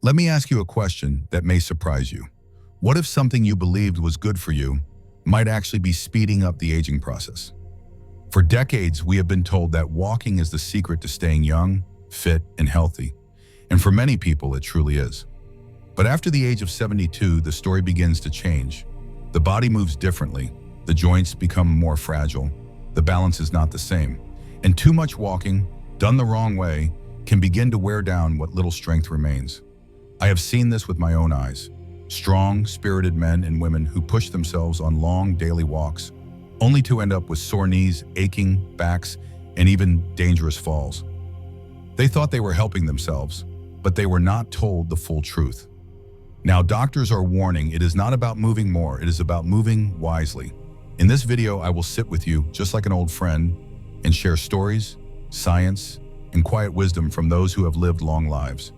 Let me ask you a question that may surprise you. What if something you believed was good for you might actually be speeding up the aging process? For decades, we have been told that walking is the secret to staying young, fit, and healthy. And for many people, it truly is. But after the age of 72, the story begins to change. The body moves differently, the joints become more fragile, the balance is not the same, and too much walking, done the wrong way, can begin to wear down what little strength remains. I have seen this with my own eyes. Strong, spirited men and women who push themselves on long daily walks, only to end up with sore knees, aching backs, and even dangerous falls. They thought they were helping themselves, but they were not told the full truth. Now, doctors are warning, it is not about moving more, it is about moving wisely. In this video, I will sit with you just like an old friend and share stories, science, and quiet wisdom from those who have lived long lives.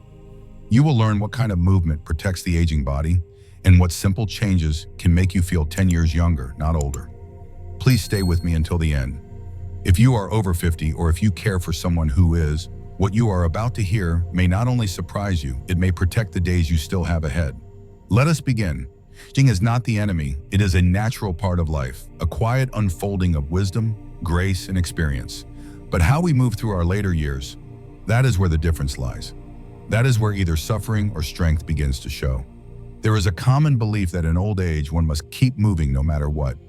You will learn what kind of movement protects the aging body and what simple changes can make you feel 10 years younger, not older. Please stay with me until the end. If you are over 50 or if you care for someone who is, what you are about to hear may not only surprise you, it may protect the days you still have ahead. Let us begin. Aging is not the enemy, it is a natural part of life, a quiet unfolding of wisdom, grace, and experience. But how we move through our later years, that is where the difference lies. That is where either suffering or strength begins to show. There is a common belief that in old age one must keep moving no matter what.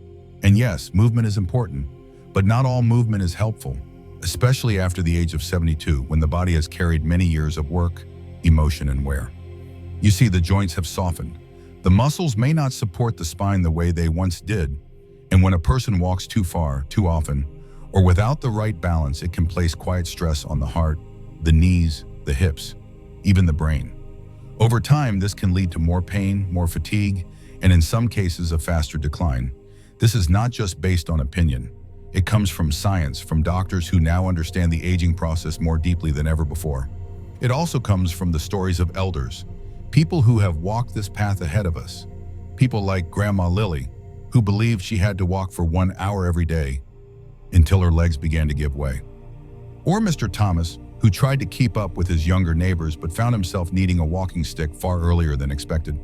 And yes, movement is important, but not all movement is helpful, especially after the age of 72, when the body has carried many years of work, emotion, and wear. You see, the joints have softened. The muscles may not support the spine the way they once did, and when a person walks too far, too often, or without the right balance, it can place quiet stress on the heart, the knees, the hips, even the brain. Over time, this can lead to more pain, more fatigue, and in some cases, a faster decline. This is not just based on opinion. It comes from science, from doctors who now understand the aging process more deeply than ever before. It also comes from the stories of elders, people who have walked this path ahead of us. People like Grandma Lily, who believed she had to walk for 1 hour every day until her legs began to give way. Or Mr. Thomas, who tried to keep up with his younger neighbors but found himself needing a walking stick far earlier than expected.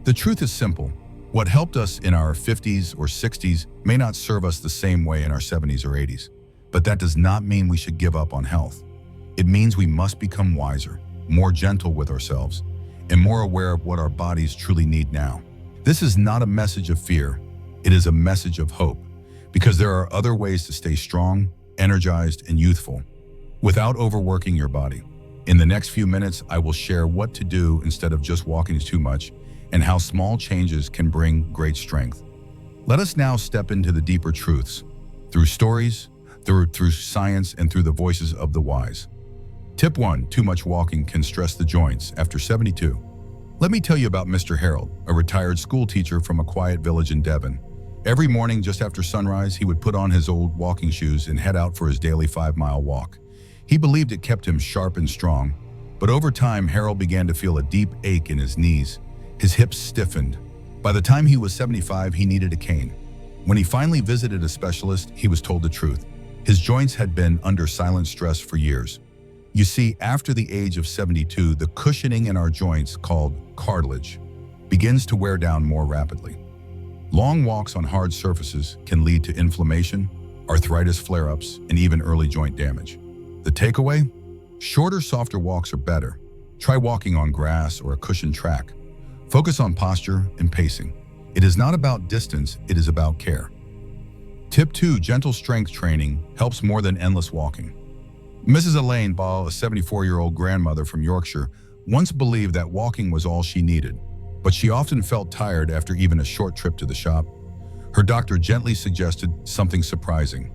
The truth is simple. What helped us in our 50s or 60s may not serve us the same way in our 70s or 80s. But that does not mean we should give up on health. It means we must become wiser, more gentle with ourselves, and more aware of what our bodies truly need now. This is not a message of fear. It is a message of hope, because there are other ways to stay strong, energized, and youthful without overworking your body. In the next few minutes, I will share what to do instead of just walking too much and how small changes can bring great strength. Let us now step into the deeper truths through stories, through science, and through the voices of the wise. Tip 1, too much walking can stress the joints after 72. Let me tell you about Mr. Harold, a retired school teacher from a quiet village in Devon. Every morning just after sunrise, he would put on his old walking shoes and head out for his daily 5-mile walk. He believed it kept him sharp and strong, but over time, Harold began to feel a deep ache in his knees. His hips stiffened. By the time he was 75, he needed a cane. When he finally visited a specialist, he was told the truth. His joints had been under silent stress for years. You see, after the age of 72, the cushioning in our joints, called cartilage, begins to wear down more rapidly. Long walks on hard surfaces can lead to inflammation, arthritis flare-ups, and even early joint damage. The takeaway? Shorter, softer walks are better. Try walking on grass or a cushioned track. Focus on posture and pacing. It is not about distance, it is about care. Tip 2, gentle strength training helps more than endless walking. Mrs. Elaine Ball, a 74-year-old grandmother from Yorkshire, once believed that walking was all she needed, but she often felt tired after even a short trip to the shop. Her doctor gently suggested something surprising: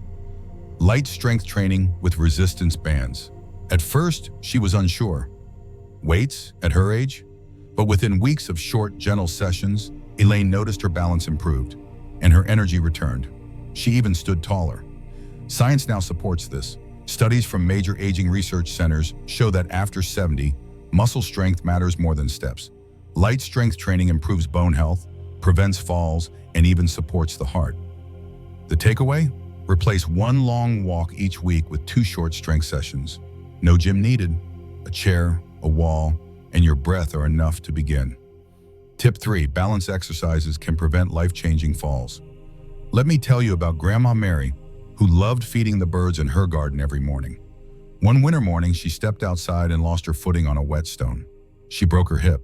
light strength training with resistance bands. At first, she was unsure. Weights at her age? But within weeks of short, gentle sessions, Elaine noticed her balance improved and her energy returned. She even stood taller. Science now supports this. Studies from major aging research centers show that after 70, muscle strength matters more than steps. Light strength training improves bone health, prevents falls, and even supports the heart. The takeaway? Replace 1 long walk each week with 2 short strength sessions. No gym needed. A chair, a wall, and your breath are enough to begin. Tip 3. Balance exercises can prevent life-changing falls. Let me tell you about Grandma Mary, who loved feeding the birds in her garden every morning. One winter morning, she stepped outside and lost her footing on a wet stone. She broke her hip.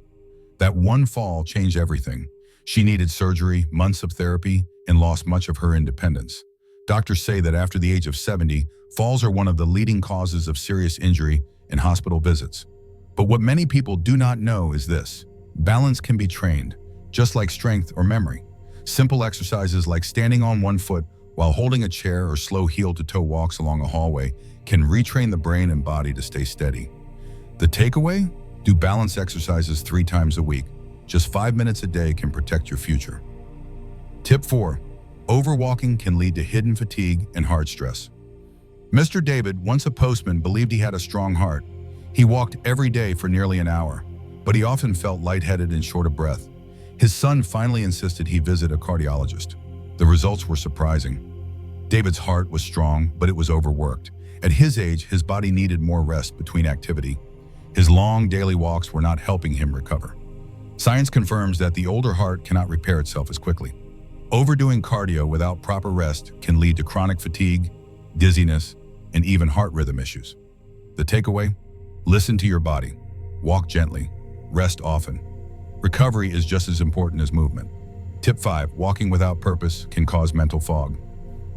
That one fall changed everything. She needed surgery, months of therapy, and lost much of her independence. Doctors say that after the age of 70, falls are one of the leading causes of serious injury and hospital visits. But what many people do not know is this: balance can be trained, just like strength or memory. Simple exercises like standing on one foot while holding a chair or slow heel-to-toe walks along a hallway can retrain the brain and body to stay steady. The takeaway? Do balance exercises 3 times a week. Just 5 minutes a day can protect your future. Tip 4. Overwalking can lead to hidden fatigue and heart stress. Mr. David, once a postman, believed he had a strong heart. He walked every day for nearly an hour, but he often felt lightheaded and short of breath. His son finally insisted he visit a cardiologist. The results were surprising. David's heart was strong, but it was overworked. At his age, his body needed more rest between activity. His long daily walks were not helping him recover. Science confirms that the older heart cannot repair itself as quickly. Overdoing cardio without proper rest can lead to chronic fatigue, dizziness, and even heart rhythm issues. The takeaway? Listen to your body. Walk gently. Rest often. Recovery is just as important as movement. Tip 5. Walking without purpose can cause mental fog.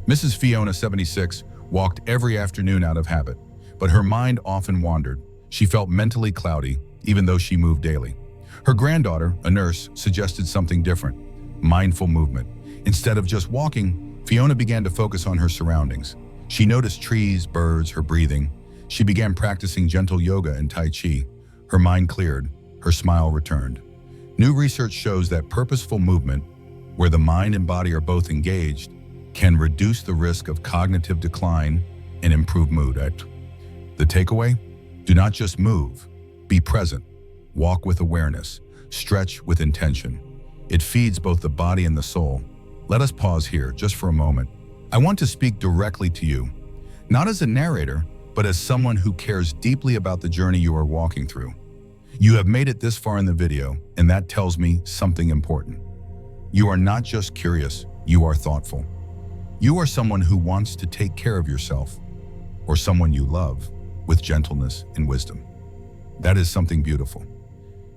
Mrs. Fiona, 76, walked every afternoon out of habit, but her mind often wandered. She felt mentally cloudy, even though she moved daily. Her granddaughter, a nurse, suggested something different: mindful movement. Instead of just walking, Fiona began to focus on her surroundings. She noticed trees, birds, her breathing. She began practicing gentle yoga and Tai Chi. Her mind cleared. Her smile returned. New research shows that purposeful movement, where the mind and body are both engaged, can reduce the risk of cognitive decline and improve mood. The takeaway? Do not just move. Be present. Walk with awareness. Stretch with intention. It feeds both the body and the soul. Let us pause here just for a moment. I want to speak directly to you, not as a narrator, but as someone who cares deeply about the journey you are walking through. You have made it this far in the video, and that tells me something important. You are not just curious, you are thoughtful. You are someone who wants to take care of yourself, or someone you love, with gentleness and wisdom. That is something beautiful.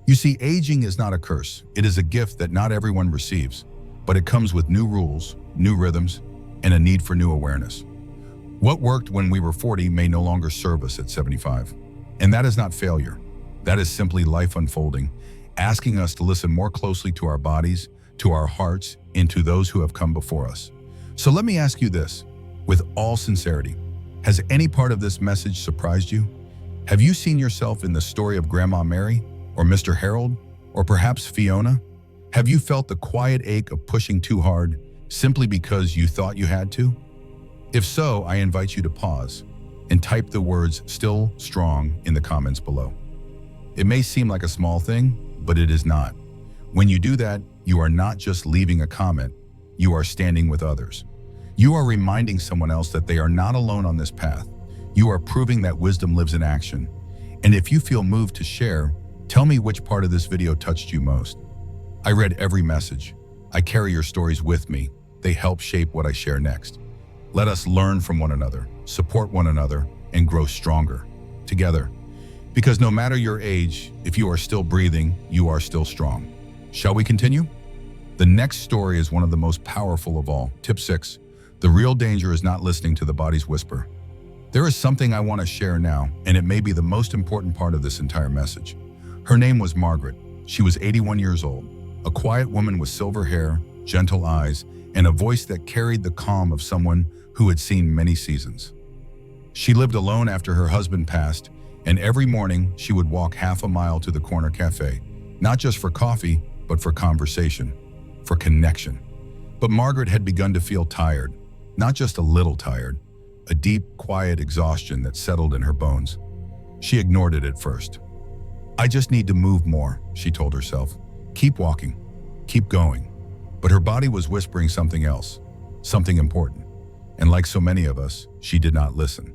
You see, aging is not a curse. It is a gift that not everyone receives, but it comes with new rules, new rhythms, and a need for new awareness. What worked when we were 40 may no longer serve us at 75. And that is not failure. That is simply life unfolding, asking us to listen more closely to our bodies, to our hearts, and to those who have come before us. So let me ask you this, with all sincerity: has any part of this message surprised you? Have you seen yourself in the story of Grandma Mary, or Mr. Harold, or perhaps Fiona? Have you felt the quiet ache of pushing too hard simply because you thought you had to? If so, I invite you to pause and type the words "still strong" in the comments below. It may seem like a small thing, but it is not. When you do that, you are not just leaving a comment, you are standing with others. You are reminding someone else that they are not alone on this path. You are proving that wisdom lives in action. And if you feel moved to share, tell me which part of this video touched you most. I read every message. I carry your stories with me. They help shape what I share next. Let us learn from one another, support one another, and grow stronger together. Because no matter your age, if you are still breathing, you are still strong. Shall we continue? The next story is one of the most powerful of all. Tip 6. The real danger is not listening to the body's whisper. There is something I want to share now, and it may be the most important part of this entire message. Her name was Margaret. She was 81 years old, a quiet woman with silver hair, gentle eyes, and a voice that carried the calm of someone who had seen many seasons. She lived alone after her husband passed, and every morning she would walk half a mile to the corner cafe, not just for coffee, but for conversation, for connection. But Margaret had begun to feel tired, not just a little tired, a deep, quiet exhaustion that settled in her bones. She ignored it at first. "I just need to move more," she told herself. "Keep walking, keep going." But her body was whispering something else, something important. And like so many of us, she did not listen.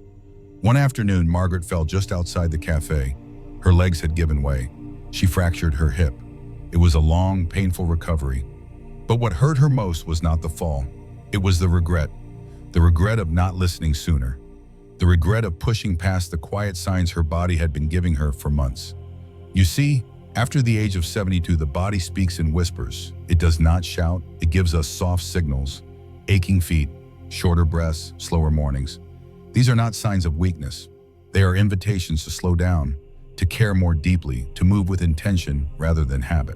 One afternoon, Margaret fell just outside the cafe. Her legs had given way. She fractured her hip. It was a long, painful recovery. But what hurt her most was not the fall. It was the regret of not listening sooner, the regret of pushing past the quiet signs her body had been giving her for months. You see, after the age of 72, the body speaks in whispers. It does not shout, it gives us soft signals, aching feet, shorter breaths, slower mornings. These are not signs of weakness. They are invitations to slow down, to care more deeply, to move with intention rather than habit.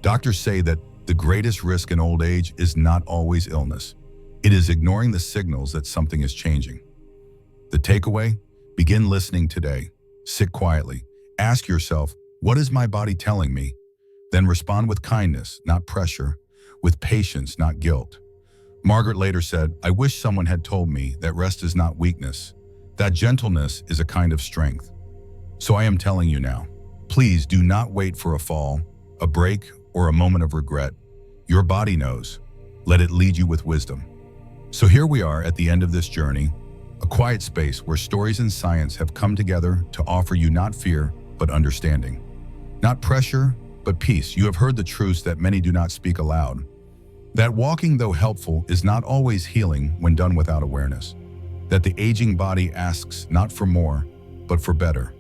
Doctors say that the greatest risk in old age is not always illness. It is ignoring the signals that something is changing. The takeaway? Begin listening today. Sit quietly. Ask yourself, what is my body telling me? Then respond with kindness, not pressure, with patience, not guilt. Margaret later said, I wish someone had told me that rest is not weakness, that gentleness is a kind of strength. So I am telling you now, please do not wait for a fall, a break, or a moment of regret. Your body knows. Let it lead you with wisdom. So here we are at the end of this journey, a quiet space where stories and science have come together to offer you not fear, but understanding. Not pressure, but peace. You have heard the truths that many do not speak aloud. That walking, though helpful, is not always healing when done without awareness. That the aging body asks not for more, but for better.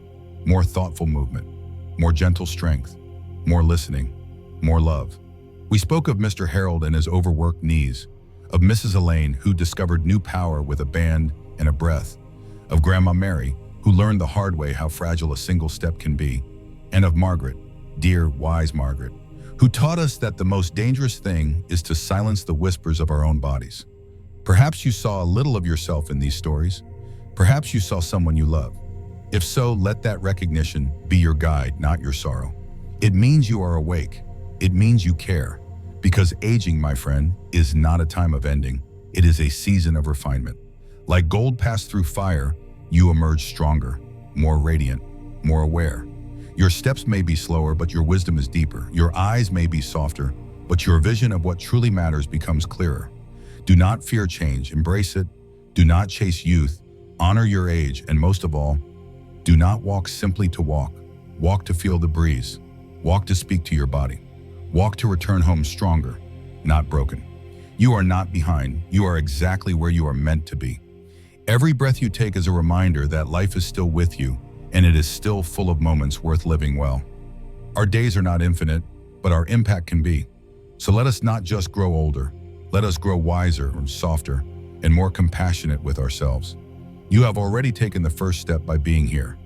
More thoughtful movement, more gentle strength, more listening, more love. We spoke of Mr. Harold and his overworked knees, of Mrs. Elaine, who discovered new power with a band and a breath, of Grandma Mary, who learned the hard way how fragile a single step can be, and of Margaret, dear, wise Margaret, who taught us that the most dangerous thing is to silence the whispers of our own bodies. Perhaps you saw a little of yourself in these stories. Perhaps you saw someone you love. If so, let that recognition be your guide, not your sorrow. It means you are awake. It means you care. Because aging, my friend, is not a time of ending. It is a season of refinement. Like gold passed through fire, you emerge stronger, more radiant, more aware. Your steps may be slower, but your wisdom is deeper. Your eyes may be softer, but your vision of what truly matters becomes clearer. Do not fear change, embrace it. Do not chase youth, honor your age, and most of all, do not walk simply to walk. Walk to feel the breeze. Walk to speak to your body. Walk to return home stronger, not broken. You are not behind. You are exactly where you are meant to be. Every breath you take is a reminder that life is still with you, and it is still full of moments worth living well. Our days are not infinite, but our impact can be. So let us not just grow older. Let us grow wiser, softer, and more compassionate with ourselves. You have already taken the first step by being here.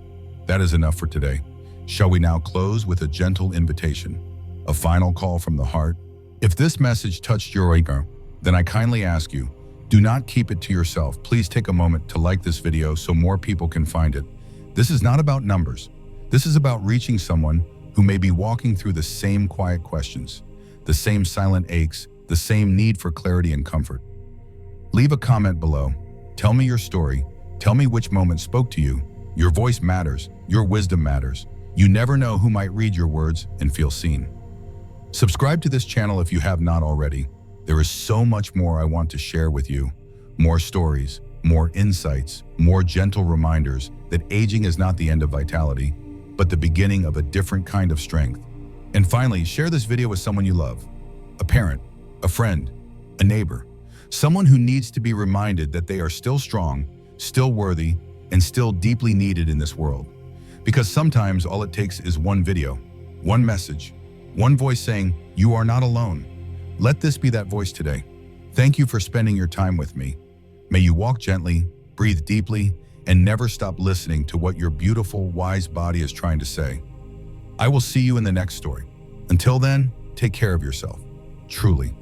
That is enough for today. Shall we now close with a gentle invitation? A final call from the heart? If this message touched your ego, then I kindly ask you, do not keep it to yourself. Please take a moment to like this video so more people can find it. This is not about numbers. This is about reaching someone who may be walking through the same quiet questions, the same silent aches, the same need for clarity and comfort. Leave a comment below. Tell me your story. Tell me which moment spoke to you. Your voice matters. Your wisdom matters. You never know who might read your words and feel seen. Subscribe to this channel if you have not already. There is so much more I want to share with you. More stories, more insights, more gentle reminders that aging is not the end of vitality, but the beginning of a different kind of strength. And finally, share this video with someone you love. A parent, a friend, a neighbor. Someone who needs to be reminded that they are still strong, still worthy, and still deeply needed in this world. Because sometimes all it takes is one video, one message, one voice saying, you are not alone. Let this be that voice today. Thank you for spending your time with me. May you walk gently, breathe deeply, and never stop listening to what your beautiful, wise body is trying to say. I will see you in the next story. Until then, take care of yourself. Truly.